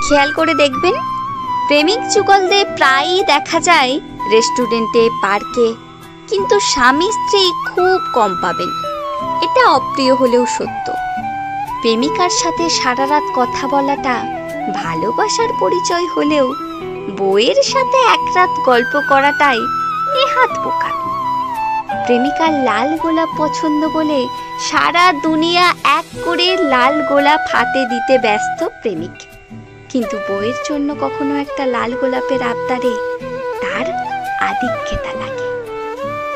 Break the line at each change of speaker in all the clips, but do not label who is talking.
খেয়াল করে দেখবেন, প্রেমিক যুগলদের প্রায়ই দেখা যায় রেস্টুরেন্টে, পার্কে, কিন্তু স্বামী স্ত্রী খুব কম পাবেন। এটা অপ্রিয় হলেও সত্য। প্রেমিকার সাথে সারা রাত কথা বলাটা ভালোবাসার পরিচয় হলেও বউয়ের সাথে এক রাত গল্প করাটাই নেহাত বোকামি। প্রেমিকার লাল গোলাপ পছন্দ বলে সারা দুনিয়া এক করে লাল গোলাপ হাতে দিতে ব্যস্ত প্রেমিক, কিন্তু বউয়ের জন্য কখনো একটা লাল গোলাপের আবদারে তার আদিক্ষেতা লাগে।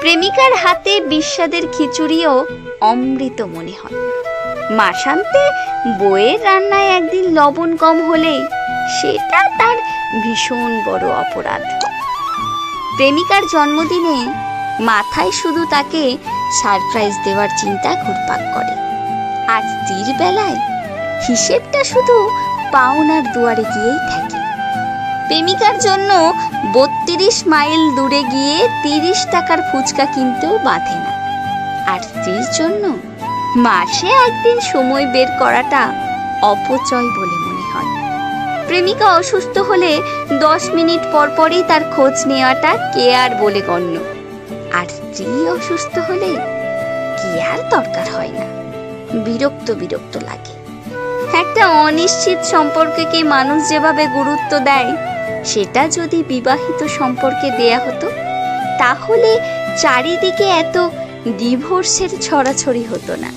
প্রেমিকার হাতে বিস্বাদের খিচুড়িও অমৃত মনে হয়। মাসান্তে বউয়ের রান্নায় একদিন লবণ কম হলেই সেটা তার ভীষণ বড় অপরাধ। প্রেমিকার জন্মদিনে মাথায় শুধু তাকে সারপ্রাইজ দেওয়ার চিন্তা ঘুরপাক করে, আর স্ত্রীর বেলায় হিসেবটা শুধু পাওনার দুয়ারে গিয়েই থাকে। প্রেমিকার জন্য 32 মাইল দূরে গিয়ে 30 টাকার ফুচকা কিনতেও বাধে না, আর স্ত্রীর জন্য মাসে একদিন সময় বের করাটা অপচয় বলে মনে হয়। প্রেমিকা অসুস্থ হলে 10 মিনিট পরপরই তার খোঁজ নেওয়াটা কেয়ার বলে গণ্য, আর স্ত্রী অসুস্থ হলে কেয়ার দরকার হয় না, বিরক্ত বিরক্ত লাগে। একটা অনিশ্চিত সম্পর্ককে মানুষ যেভাবে গুরুত্ব দেয়, সেটা যদি বিবাহিত সম্পর্কে দেয়া হতো, তাহলে চারিদিকে এত ডিভোর্সের ছড়াছড়ি হতো না।